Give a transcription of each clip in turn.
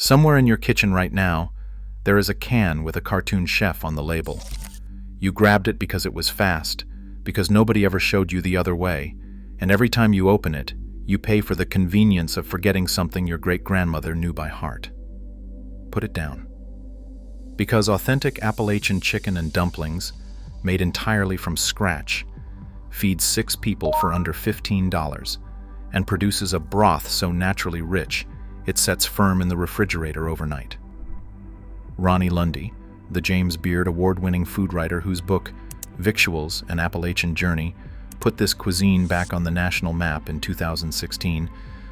Somewhere in your kitchen right now, there is a can with a cartoon chef on the label. You grabbed it because it was fast, because nobody ever showed you the other way, and every time you open it, you pay for the convenience of forgetting something your great-grandmother knew by heart. Put it down. Because authentic Appalachian chicken and dumplings, made entirely from scratch, feeds 6 people for under $15 and produces a broth so naturally rich it sets firm in the refrigerator overnight. Ronnie Lundy, the James Beard award-winning food writer whose book Victuals: An Appalachian Journey put this cuisine back on the national map in 2016,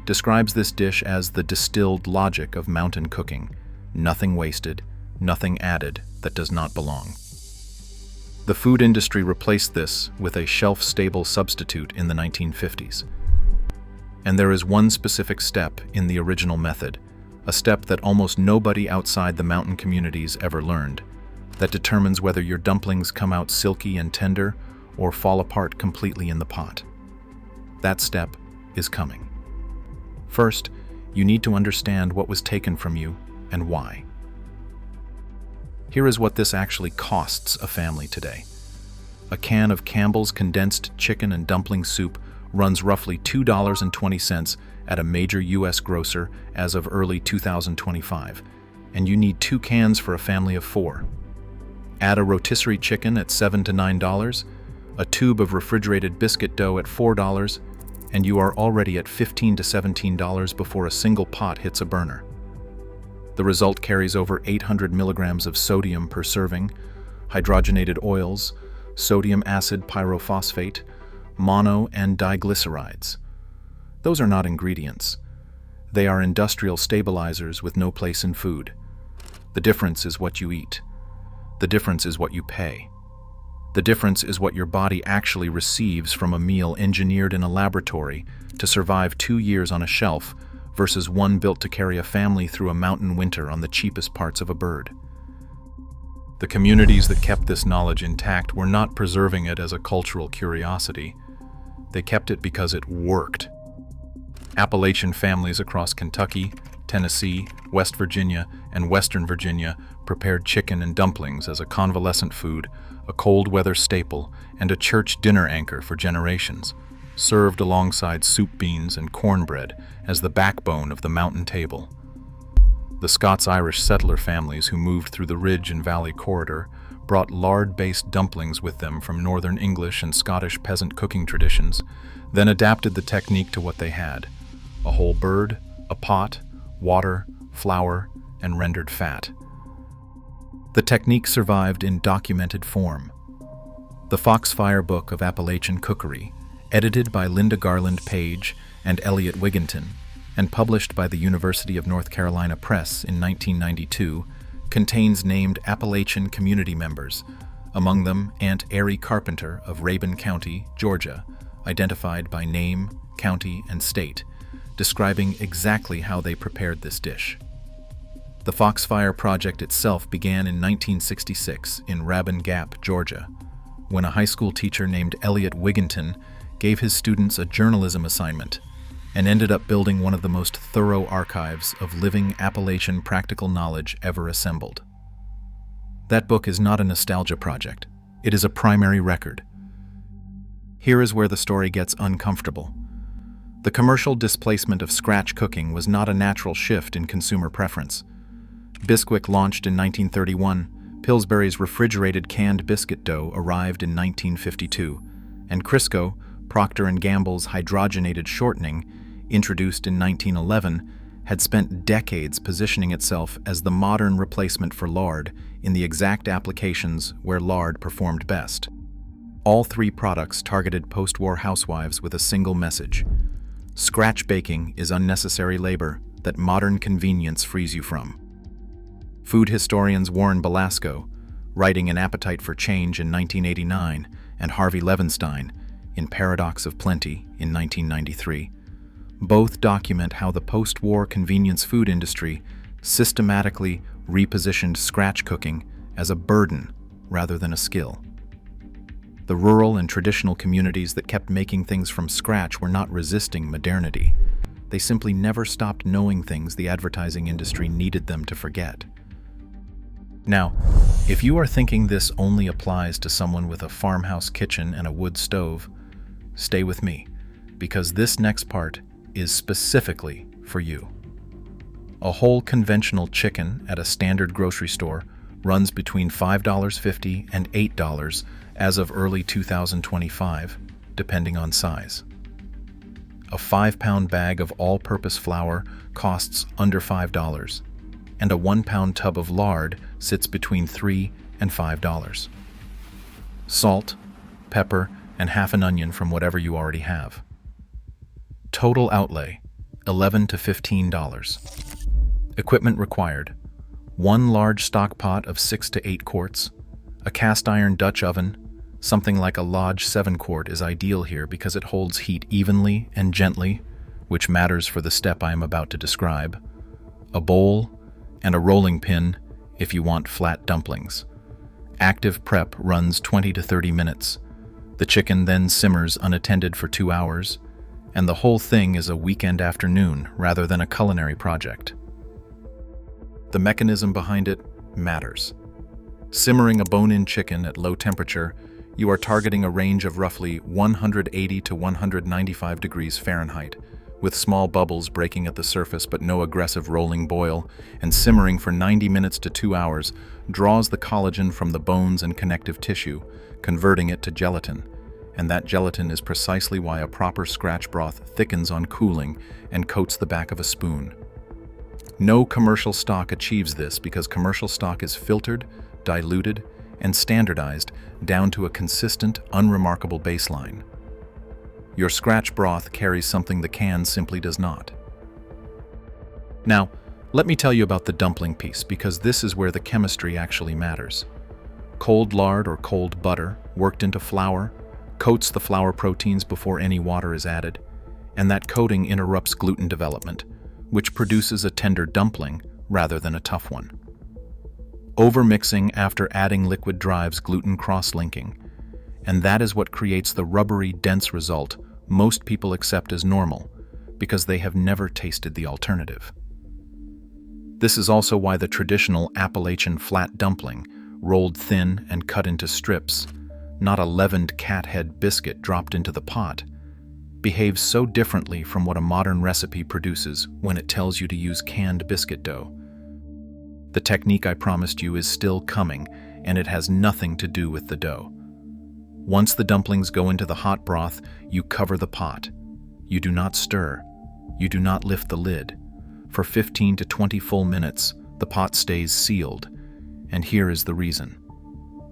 describes this dish as the distilled logic of mountain cooking: nothing wasted, nothing added that does not belong. The food industry replaced this with a shelf-stable substitute in the 1950s. And there is one specific step in the original method, a step that almost nobody outside the mountain communities ever learned, that determines whether your dumplings come out silky and tender or fall apart completely in the pot. That step is coming. First, you need to understand what was taken from you and why. Here is what this actually costs a family today. A can of Campbell's condensed chicken and dumpling soup runs roughly $2.20 at a major U.S. grocer as of early 2025, and you need 2 cans for a family of 4. Add a rotisserie chicken at $7 to $9, a tube of refrigerated biscuit dough at $4, and you are already at $15 to $17 before a single pot hits a burner. The result carries over 800 milligrams of sodium per serving, hydrogenated oils, sodium acid pyrophosphate, mono and diglycerides. Those are not ingredients. They are industrial stabilizers with no place in food. The difference is what you eat. The difference is what you pay. The difference is what your body actually receives from a meal engineered in a laboratory to survive 2 years on a shelf versus one built to carry a family through a mountain winter on the cheapest parts of a bird. The communities that kept this knowledge intact were not preserving it as a cultural curiosity. They kept it because it worked. Appalachian families across Kentucky, Tennessee, West Virginia, and Western Virginia prepared chicken and dumplings as a convalescent food, a cold weather staple, and a church dinner anchor for generations, served alongside soup beans and cornbread as the backbone of the mountain table. The Scots-Irish settler families who moved through the Ridge and Valley corridor brought lard-based dumplings with them from Northern English and Scottish peasant cooking traditions, then adapted the technique to what they had: a whole bird, a pot, water, flour, and rendered fat. The technique survived in documented form. The Foxfire book of Appalachian Cookery, edited by Linda Garland Page and Elliot Wigginton, and published by the University of North Carolina Press in 1992, contains named Appalachian community members, among them Aunt Ari Carpenter of Rabun County, Georgia, identified by name, county, and state, describing exactly how they prepared this dish. The Foxfire project itself began in 1966 in Rabun Gap, Georgia, when a high school teacher named Elliot Wigginton gave his students a journalism assignment and ended up building one of the most thorough archives of living Appalachian practical knowledge ever assembled. That book is not a nostalgia project. It is a primary record. Here is where the story gets uncomfortable. The commercial displacement of scratch cooking was not a natural shift in consumer preference. Bisquick launched in 1931, Pillsbury's refrigerated canned biscuit dough arrived in 1952, and Crisco, Procter & Gamble's hydrogenated shortening, introduced in 1911, had spent decades positioning itself as the modern replacement for lard in the exact applications where lard performed best. All 3 products targeted post-war housewives with a single message: scratch baking is unnecessary labor that modern convenience frees you from. Food historians Warren Belasco, writing An Appetite for Change in 1989, and Harvey Levenstein, in Paradox of Plenty in 1993, both document how the post-war convenience food industry systematically repositioned scratch cooking as a burden rather than a skill. The rural and traditional communities that kept making things from scratch were not resisting modernity. They simply never stopped knowing things the advertising industry needed them to forget. Now, if you are thinking this only applies to someone with a farmhouse kitchen and a wood stove, stay with me, because this next part is specifically for you. A whole conventional chicken at a standard grocery store runs between $5.50 and $8 as of early 2025, depending on size. A 5-pound bag of all-purpose flour costs under $5, and a 1-pound tub of lard sits between $3 and $5. Salt, pepper, and half an onion from whatever you already have. Total outlay, $11 to $15. Equipment required: 1 large stock pot of 6 to 8 quarts, a cast iron Dutch oven. Something like a Lodge 7-quart is ideal here because it holds heat evenly and gently, which matters for the step I am about to describe, a bowl, and a rolling pin if you want flat dumplings. Active prep runs 20 to 30 minutes. The chicken then simmers unattended for 2 hours, and the whole thing is a weekend afternoon rather than a culinary project. The mechanism behind it matters. Simmering a bone-in chicken at low temperature, you are targeting a range of roughly 180 to 195 degrees Fahrenheit, with small bubbles breaking at the surface but no aggressive rolling boil, and simmering for 90 minutes to 2 hours draws the collagen from the bones and connective tissue, converting it to gelatin. And that gelatin is precisely why a proper scratch broth thickens on cooling and coats the back of a spoon. No commercial stock achieves this because commercial stock is filtered, diluted, and standardized down to a consistent, unremarkable baseline. Your scratch broth carries something the can simply does not. Now, let me tell you about the dumpling piece, because this is where the chemistry actually matters. Cold lard or cold butter, worked into flour, coats the flour proteins before any water is added, and that coating interrupts gluten development, which produces a tender dumpling rather than a tough one. Overmixing after adding liquid drives gluten cross-linking, and that is what creates the rubbery, dense result most people accept as normal, because they have never tasted the alternative. This is also why the traditional Appalachian flat dumpling, rolled thin and cut into strips, not a leavened cat head biscuit dropped into the pot, behaves so differently from what a modern recipe produces when it tells you to use canned biscuit dough. The technique I promised you is still coming, and it has nothing to do with the dough. Once the dumplings go into the hot broth, you cover the pot. You do not stir. You do not lift the lid. For 15 to 20 full minutes, the pot stays sealed, and here is the reason.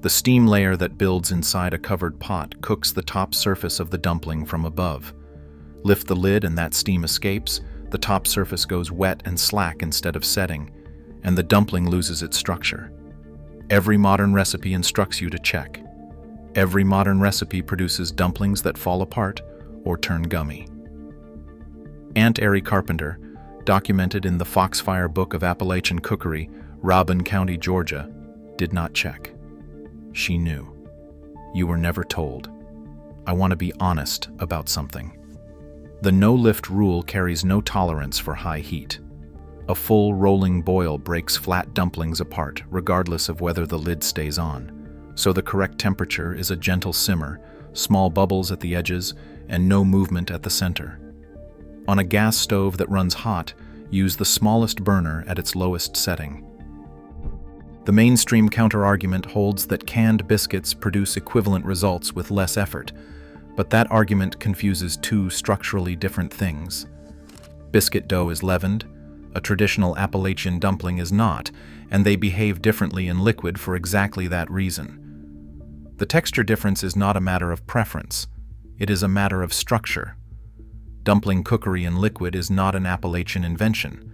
The steam layer that builds inside a covered pot cooks the top surface of the dumpling from above. Lift the lid and that steam escapes, the top surface goes wet and slack instead of setting, and the dumpling loses its structure. Every modern recipe instructs you to check. Every modern recipe produces dumplings that fall apart or turn gummy. Aunt Ari Carpenter, documented in the Foxfire book of Appalachian Cookery, Robin County, Georgia, did not check. She knew. You were never told. I want to be honest about something. The no-lift rule carries no tolerance for high heat. A full rolling boil breaks flat dumplings apart, regardless of whether the lid stays on. So the correct temperature is a gentle simmer, small bubbles at the edges, and no movement at the center. On a gas stove that runs hot, use the smallest burner at its lowest setting. The mainstream counter-argument holds that canned biscuits produce equivalent results with less effort, but that argument confuses two structurally different things. Biscuit dough is leavened, a traditional Appalachian dumpling is not, and they behave differently in liquid for exactly that reason. The texture difference is not a matter of preference, it is a matter of structure. Dumpling cookery in liquid is not an Appalachian invention.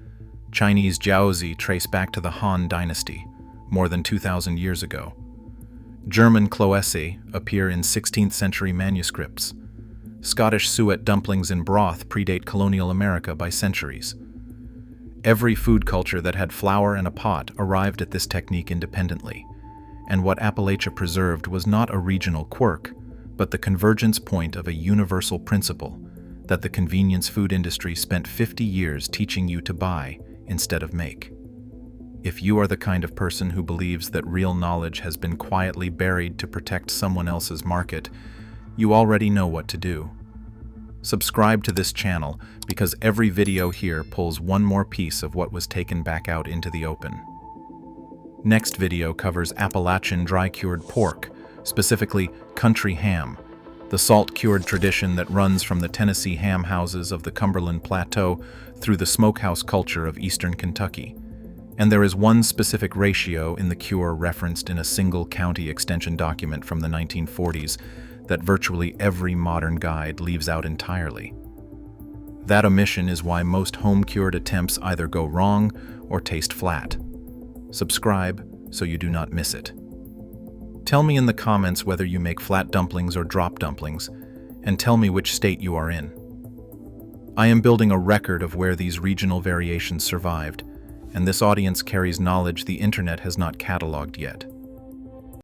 Chinese jiaozi trace back to the Han Dynasty, more than 2,000 years ago. German cloese appear in 16th century manuscripts. Scottish suet dumplings in broth predate colonial America by centuries. Every food culture that had flour and a pot arrived at this technique independently, and what Appalachia preserved was not a regional quirk, but the convergence point of a universal principle that the convenience food industry spent 50 years teaching you to buy instead of make. If you are the kind of person who believes that real knowledge has been quietly buried to protect someone else's market, you already know what to do. Subscribe to this channel because every video here pulls one more piece of what was taken back out into the open. Next video covers Appalachian dry-cured pork, specifically country ham, the salt-cured tradition that runs from the Tennessee ham houses of the Cumberland Plateau through the smokehouse culture of eastern Kentucky. And there is one specific ratio in the cure referenced in a single county extension document from the 1940s that virtually every modern guide leaves out entirely. That omission is why most home-cured attempts either go wrong or taste flat. Subscribe so you do not miss it. Tell me in the comments whether you make flat dumplings or drop dumplings, and tell me which state you are in. I am building a record of where these regional variations survived, and this audience carries knowledge the internet has not cataloged yet.